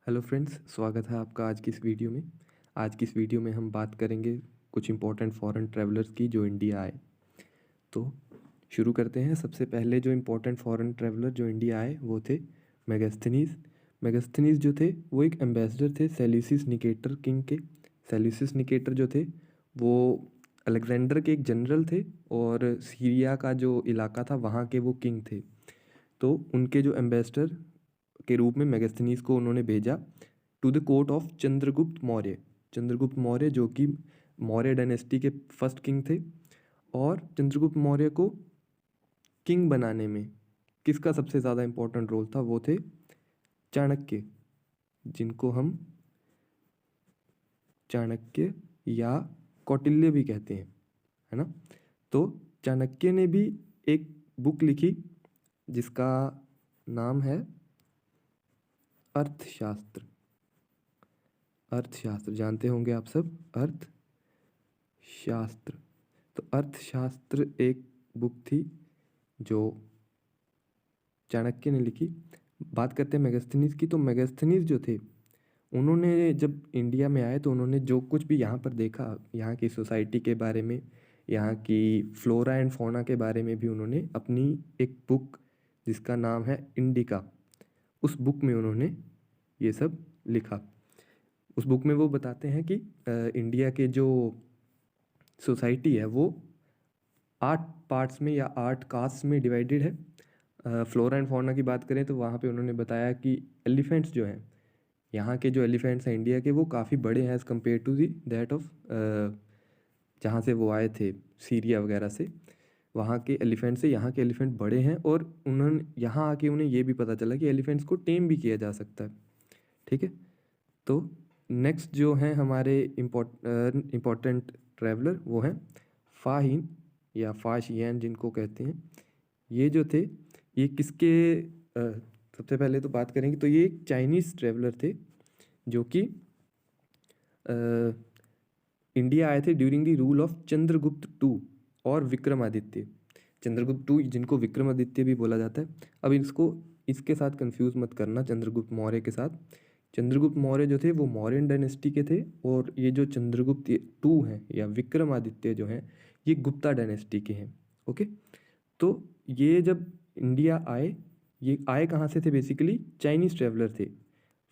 Hello friends, स्वागत है आपका आज की इस वीडियो में। आज की इस वीडियो में हम बात करेंगे कुछ इंपॉर्टेंट फॉरेन ट्रैवलर्स की जो इंडिया आए। तो शुरू करते हैं। सबसे पहले जो इंपॉर्टेंट फॉरेन ट्रैवलर जो इंडिया आए वो थे मेगास्थनीज। मेगास्थनीज जो थे वो एक एम्बेसडर थे सेल्यूसिस निकेटर किंग के। सेल्यूसिस निकेटर जो थे वो अलेक्जेंडर के एक जनरल थे और सीरिया का जो इलाका था वहाँ के वो किंग थे। तो उनके जो एम्बेसडर के रूप में मेगास्थनीज को उन्होंने भेजा to the court of Chandragupta Maurya. Chandragupta Maurya जो कि मौर्य डायनेस्टी के फर्स्ट किंग थे। और चंद्रगुप्त मौर्य को किंग बनाने में किसका सबसे ज़्यादा इम्पोर्टेंट रोल था? वो थे चाणक्य, जिनको हम चाणक्य या कौटिल्य भी कहते हैं, है ना। तो चाणक्य ने भी एक बुक लिखी जिसका नाम है अर्थशास्त्र। अर्थशास्त्र जानते होंगे आप सब, अर्थशास्त्र। तो अर्थशास्त्र एक बुक थी जो चाणक्य ने लिखी। बात करते हैं मेगास्थनीज की। तो मेगास्थनीज जो थे उन्होंने जब इंडिया में आए तो उन्होंने जो कुछ भी यहाँ पर देखा, यहाँ की सोसाइटी के बारे में, यहाँ की फ्लोरा एंड फौना के बारे में भी उन्होंने अपनी एक बुक जिसका नाम है इंडिका, उस बुक में उन्होंने ये सब लिखा। उस बुक में वो बताते हैं कि इंडिया के जो सोसाइटी है वो 8 पार्ट्स में या 8 कास्ट में डिवाइडेड है। फ्लोरा एंड फौना की बात करें तो वहाँ पे उन्होंने बताया कि एलिफेंट्स जो हैं, यहाँ के जो एलिफेंट्स हैं इंडिया के, वो काफ़ी बड़े हैं as compare to the that of जहाँ से वो आए थे, सीरिया वगैरह से। वहाँ के एलिफेंट से यहाँ के एलिफेंट बड़े हैं और उन्होंने यहाँ आके उन्हें ये भी पता चला कि एलिफेंट्स को टेम भी किया जा सकता है। ठीक है। तो नेक्स्ट जो हैं हमारे इम्पोर्टेंट ट्रैवलर वो हैं फाहिन या फाशियन जिनको कहते हैं। ये जो थे ये किसके सबसे पहले तो बात करेंगे तो ये एक चाइनीज़ ट्रैवलर थे जो कि इंडिया आए थे during the rule of Chandragupta two और विक्रमादित्य। चंद्रगुप्त टू जिनको विक्रमादित्य भी बोला जाता है। अब इसको इसके साथ कंफ्यूज मत करना चंद्रगुप्त मौर्य के साथ। चंद्रगुप्त मौर्य जो थे वो मौर्यन डायनेस्टी के थे और ये जो चंद्रगुप्त टू हैं या विक्रमादित्य जो हैं ये गुप्ता डायनेस्टी के हैं। ओके। तो ये जब इंडिया आए, ये आए कहाँ से थे? बेसिकली चाइनीज़ ट्रैवलर थे।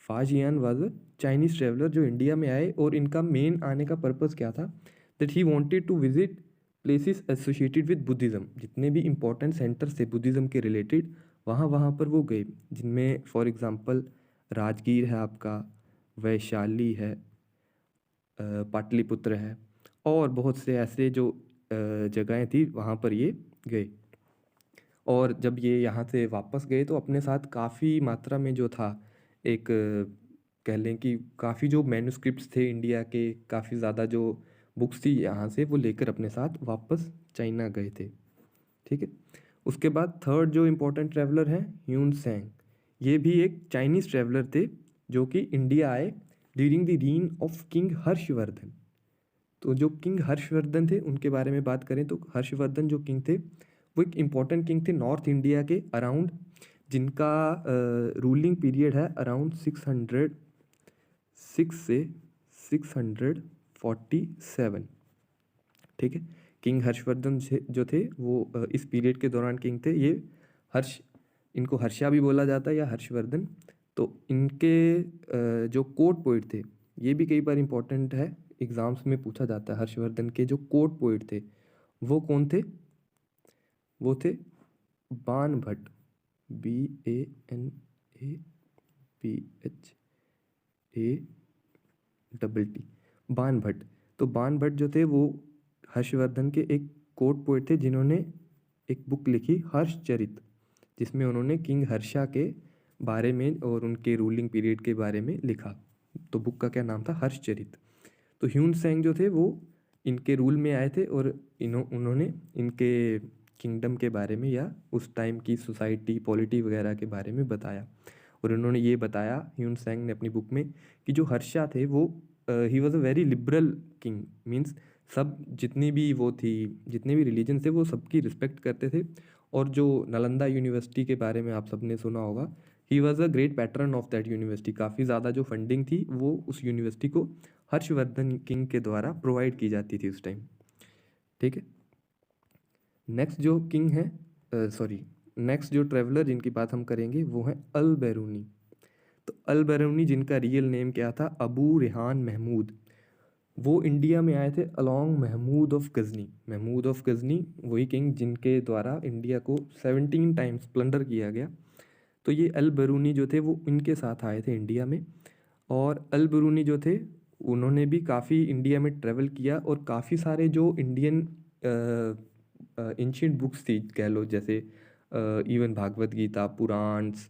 फाजियान वाज अ चाइनीज़ ट्रैवलर जो इंडिया में आए और इनका मेन आने का पर्पस क्या था? That he wanted to visit places associated with Buddhism. जितने भी इंपॉर्टेंट सेंटर्स थे बुद्धिज़्म के रिलेटेड वहाँ वहाँ पर वो गए, जिनमें फॉर एग्जांपल राजगीर है आपका, वैशाली है, पाटलिपुत्र है और बहुत से ऐसे जो जगहें थी वहाँ पर ये गए। और जब ये यहाँ से वापस गए तो अपने साथ काफ़ी मात्रा में जो था एक कह लें कि काफ़ी जो मैन्युस्क्रिप्ट्स थे इंडिया के, काफ़ी ज़्यादा जो बुक्स थी यहाँ से वो लेकर अपने साथ वापस चाइना गए थे। ठीक है। उसके बाद थर्ड जो इम्पोर्टेंट ट्रैवलर हैं ह्यून सेंग। ये भी एक चाइनीज़ ट्रैवलर थे जो कि इंडिया आए during the reign of king Harshvardhan. तो जो किंग हर्षवर्धन थे उनके बारे में बात करें तो हर्षवर्धन जो किंग थे वो एक इम्पॉर्टेंट किंग थे नॉर्थ इंडिया के अराउंड, जिनका रूलिंग पीरियड है अराउंड 606 से 647। ठीक है। किंग हर्षवर्धन जो थे वो इस पीरियड के दौरान किंग थे। ये हर्ष, इनको हर्षा भी बोला जाता है या हर्षवर्धन। तो इनके जो कोर्ट पोइट थे ये भी कई बार इंपॉर्टेंट है, एग्जाम्स में पूछा जाता है। हर्षवर्धन के जो कोर्ट पोइट थे वो कौन थे? वो थे बाण भट्ट, BANABHATT, बाण भट्ट। तो बाण भट्ट जो थे वो हर्षवर्धन के एक कोर्ट पोइट थे जिन्होंने एक बुक लिखी हर्षचरित, जिसमें उन्होंने किंग हर्षा के बारे में और उनके रूलिंग पीरियड के बारे में लिखा। तो बुक का क्या नाम था? हर्षचरित। तो ह्यून सेंग जो थे वो इनके रूल में आए थे और उन्होंने इनके किंगडम के बारे में या उस टाइम की सोसाइटी पॉलिटी वगैरह के बारे में बताया। और उन्होंने ये बताया ह्यून सेंग ने अपनी बुक में कि जो हर्षा थे वो he was a very liberal king. Means सब जितनी भी वो थी, जितने भी रिलीजन थे वो सबकी रिस्पेक्ट करते थे। और जो नालंदा यूनिवर्सिटी के बारे में आप सबने सुना होगा he was a great pattern of that university. काफ़ी ज़्यादा जो फंडिंग थी वो उस यूनिवर्सिटी को हर्षवर्धन किंग के द्वारा प्रोवाइड की जाती थी उस टाइम। ठीक है। नेक्स्ट जो किंग है, नेक्स्ट जो ट्रेवलर जिनकी बात हम करेंगे वो है अल बैरूनी। तो अल बैरूनी जिनका रियल नेम क्या था, अबू रेहान महमूद, वो इंडिया में आए थे along Mahmud of Ghazni. Mahmud of Ghazni वही किंग जिनके द्वारा इंडिया को 17 टाइम्स प्लंडर किया गया। तो ये अल बैरूनी जो थे वो इनके साथ आए थे इंडिया में। और अल बैरूनी जो थे उन्होंने भी काफ़ी इंडिया में ट्रैवल किया और काफ़ी सारे जो इंडियन एंशियंट बुक्स थी कह लो, जैसे इवन भागवत गीता, पुराण्स,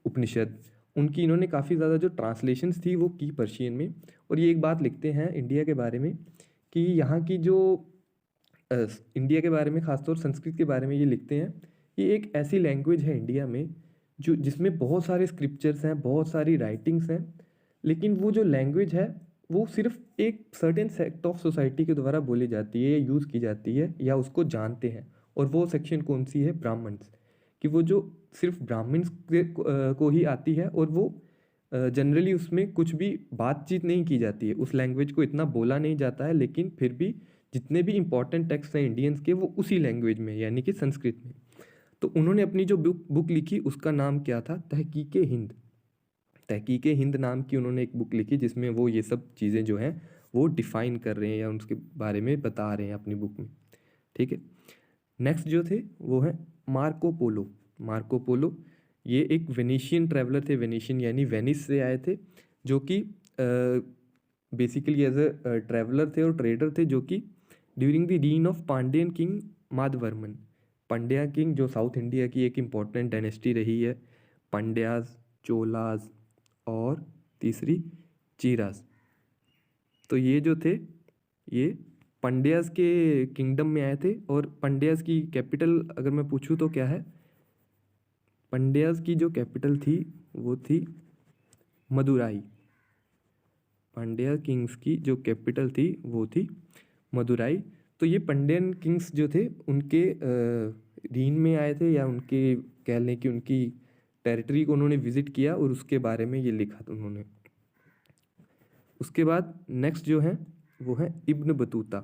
उपनिषद, उनकी इन्होंने काफ़ी ज़्यादा जो ट्रांसलेशंस थी वो की पर्शियन में। और ये एक बात लिखते हैं इंडिया के बारे में कि यहाँ की जो इंडिया के बारे में, खासतौर संस्कृत के बारे में ये लिखते हैं कि एक ऐसी लैंग्वेज है इंडिया में जो जिसमें बहुत सारे स्क्रिप्चर्स हैं, बहुत सारी राइटिंग्स हैं, लेकिन वो जो लैंग्वेज है वो सिर्फ एक सर्टेन सेक्ट ऑफ सोसाइटी के द्वारा बोली जाती है, यूज़ की जाती है या उसको जानते हैं। और वो सेक्शन कौन सी है, ब्राह्मण्स, कि वो जो सिर्फ ब्राह्मण्स को ही आती है और वो जनरली उसमें कुछ भी बातचीत नहीं की जाती है, उस लैंग्वेज को इतना बोला नहीं जाता है, लेकिन फिर भी जितने भी इंपॉर्टेंट टेक्स्ट हैं इंडियंस के वो उसी लैंग्वेज में यानी कि संस्कृत में। तो उन्होंने अपनी जो बुक लिखी उसका नाम क्या था, तहकीक हिंद। तहकीक हिंद नाम की उन्होंने एक बुक लिखी जिसमें वो ये सब चीज़ें जो हैं वो डिफ़ाइन कर रहे हैं या उसके बारे में बता रहे हैं अपनी बुक में। ठीक है। नेक्स्ट जो थे वो है मार्को पोलो। मार्को पोलो ये एक वेनिशियन ट्रैवलर थे, वेनिशियन यानी वेनिस से आए थे, जो कि बेसिकली एज अ ट्रैवलर थे और ट्रेडर थे, जो कि during the reign of Pandyan king Madhavarman. Pandya king जो साउथ इंडिया की एक इम्पॉर्टेंट डायनेस्टी रही है, पांड्याज, चोलाज और तीसरी चीराज। तो ये जो थे ये पंड्याज के किंगडम में आए थे। और पंड्याज की कैपिटल अगर मैं पूछूं तो क्या है, पंड्याज की जो कैपिटल थी वो थी मदुराई। पांड्या किंग्स की जो कैपिटल थी वो थी मदुराई। तो ये पंड्यन किंग्स जो थे उनके रीन में आए थे, या उनके कह लें कि उनकी टेरिटरी को उन्होंने विजिट किया और उसके बारे में ये लिखा था उन्होंने। उसके बाद नेक्स्ट जो है वो है इब्न बतूता।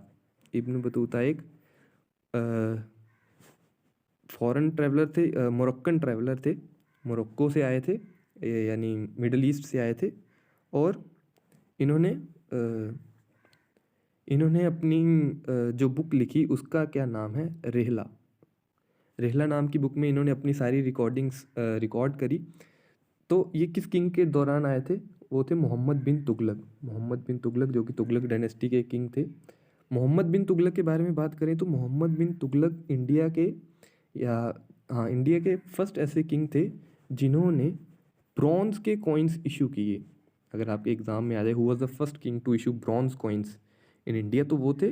इब्न बतूता एक फॉरेन ट्रैवलर थे, मोरक्कन ट्रैवलर थे, मोरक्को से आए थे यानी मिडल ईस्ट से आए थे। और इन्होंने अपनी जो बुक लिखी उसका क्या नाम है, रेहला। रेहला नाम की बुक में इन्होंने अपनी सारी रिकॉर्डिंग्स रिकॉर्ड करी। तो ये किस किंग के दौरान आए थे, वो थे मोहम्मद बिन तुगलक। मोहम्मद बिन तुगलक जो कि तुगलक डायनेस्टी के किंग थे। मोहम्मद बिन तुगलक के बारे में बात करें तो मोहम्मद बिन तुगलक इंडिया के इंडिया के फर्स्ट ऐसे किंग थे जिन्होंने ब्रॉन्ज के कॉइन्स इशू किए। अगर आपके एग्जाम में आ जाए who was the first king to issue bronze coins in India, तो वो थे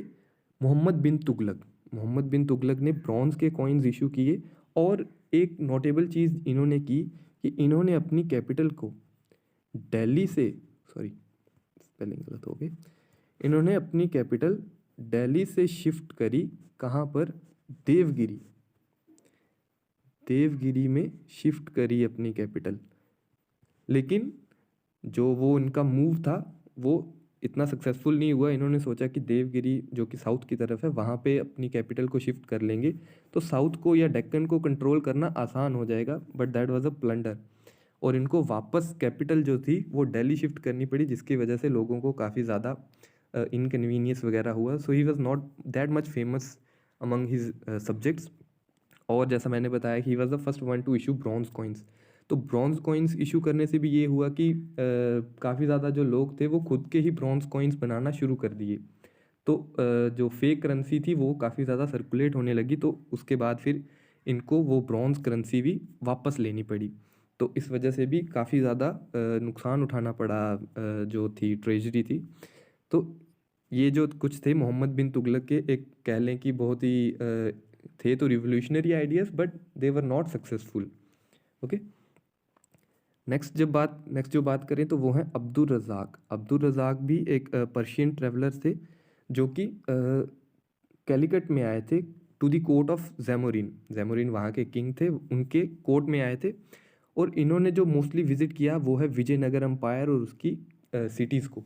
मोहम्मद बिन तुगलक। मोहम्मद बिन तुगलक ने ब्रॉन्ज के कॉइन्स इशू किए। और एक नोटेबल चीज़ इन्होंने की कि इन्होंने अपनी कैपिटल को दिल्ली से, सॉरी स्पेलिंग गलत हो गई, इन्होंने अपनी कैपिटल दिल्ली से शिफ्ट करी। कहाँ पर, देवगिरी। देवगिरी में शिफ्ट करी अपनी कैपिटल। लेकिन जो वो इनका मूव था वो इतना सक्सेसफुल नहीं हुआ। इन्होंने सोचा कि देवगिरी जो कि साउथ की तरफ है वहाँ पे अपनी कैपिटल को शिफ्ट कर लेंगे तो साउथ को या डेक्कन को कंट्रोल करना आसान हो जाएगा, but that was a plunder. और इनको वापस कैपिटल जो थी वो दिल्ली शिफ्ट करनी पड़ी, जिसकी वजह से लोगों को काफ़ी ज़्यादा इनकन्वीनियंस वगैरह हुआ। So he was not that much famous among his subjects. और जैसा मैंने बताया कि he was the first one to issue bronze coins. तो ब्रॉन्ज कॉइन्स इशू करने से भी ये हुआ कि काफ़ी ज़्यादा जो लोग थे वो खुद के ही ब्रॉन्ज कॉइन्स बनाना शुरू कर दिए। तो जो फेक करेंसी थी वो काफ़ी ज़्यादा सर्कुलेट होने लगी। तो उसके बाद फिर इनको वो ब्रॉन्ज करेंसी भी वापस लेनी पड़ी। तो इस वजह से भी काफ़ी ज़्यादा नुकसान उठाना पड़ा जो थी ट्रेजरी थी। तो ये जो कुछ थे मोहम्मद बिन तुगलक के, एक कह लें कि बहुत ही थे तो revolutionary ideas, but they were not successful. Okay. Next जो बात करें तो वो है अब्दुल रज़ाक। अब्दुल रज़ाक भी एक पर्शियन ट्रैवलर थे जो कि कैलिकट में आए थे to the court of Zamorin. Zamorin वहाँ के किंग थे, उनके कोर्ट में आए थे। और इन्होंने जो मोस्टली विजिट किया वो है विजयनगर एम्पायर और उसकी सिटीज़ को।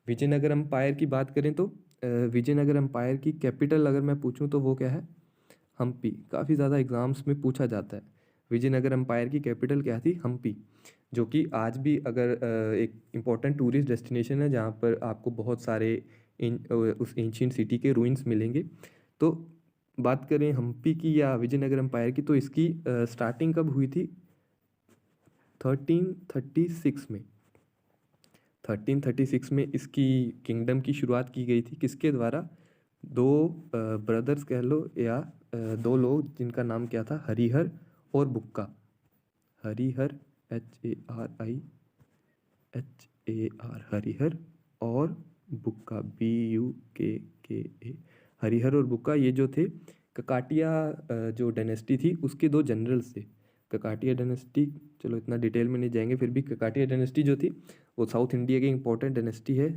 विजयनगर एम्पायर की बात करें तो विजयनगर एम्पायर की कैपिटल अगर मैं पूछूं तो वो क्या है? हम्पी। काफ़ी ज़्यादा एग्जाम्स में पूछा जाता है। विजयनगर एम्पायर की कैपिटल क्या थी? हम्पी। जो कि आज भी अगर एक इम्पॉर्टेंट टूरिस्ट डेस्टिनेशन है जहाँ पर आपको बहुत सारे उस एंशियंट सिटी के रूइंस मिलेंगे। तो बात करें हम्पी की या विजयनगर एम्पायर की, तो इसकी स्टार्टिंग कब हुई थी? 1336 में। 1336 में इसकी किंगडम की शुरुआत की गई थी। किसके द्वारा? दो ब्रदर्स कह लो या दो लोग जिनका नाम क्या था? हरिहर और बुक्का। हरिहर HARIHAR हरिहर और बुक्का BUKKA। हरिहर और बुक्का ये जो थे ककाटिया जो डायनेस्टी थी उसके दो जनरल्स थे। ककाटिया डायनेस्टी, चलो इतना डिटेल में नहीं जाएंगे, फिर भी ककाटिया डायनेस्टी जो थी वो साउथ इंडिया की इंपॉर्टेंट डायनेस्टी है,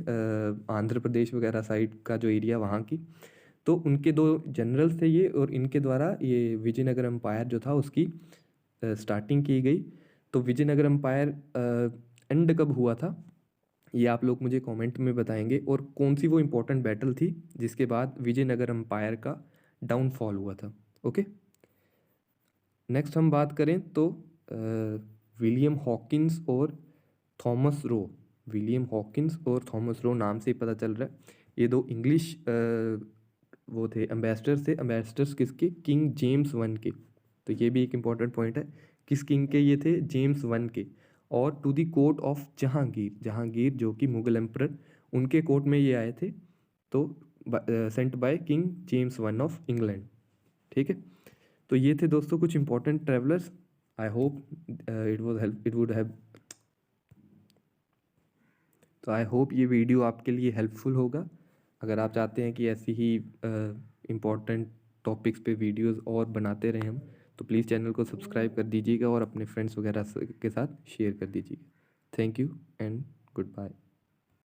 आंध्र प्रदेश वगैरह साइड का जो एरिया वहाँ की। तो उनके दो जनरल्स थे ये, और इनके द्वारा ये विजयनगर एम्पायर जो था उसकी स्टार्टिंग की गई। तो विजयनगर एम्पायर एंड कब हुआ था ये आप लोग मुझे कमेंट में बताएंगे, और कौन सी वो इम्पोर्टेंट बैटल थी जिसके बाद विजयनगर एम्पायर का डाउनफॉल हुआ था। ओके, नेक्स्ट हम बात करें तो विलियम हॉकिंस और थॉमस रो। विलियम हॉकिंस और थॉमस रो नाम से ही पता चल रहा है ये दो इंग्लिश वो थे एम्बेसडर्स थे। एम्बेसडर्स किसके? किंग जेम्स वन के। तो ये भी एक इम्पॉर्टेंट पॉइंट है। किस किंग के ये थे? जेम्स वन के। और to the court of Jahangir. Jahangir जो कि मुगल एम्परर, उनके कोर्ट में ये आए थे। तो sent by king James one of England. ठीक है, तो ये थे दोस्तों कुछ important travellers. I hope it would have तो आई होप ये वीडियो आपके लिए हेल्पफुल होगा। अगर आप चाहते हैं कि ऐसी ही इम्पॉर्टेंट टॉपिक्स पे वीडियोस और बनाते रहें हम, तो प्लीज़ चैनल को सब्सक्राइब कर दीजिएगा और अपने फ्रेंड्स वगैरह के साथ शेयर कर दीजिएगा। Thank you and good bye.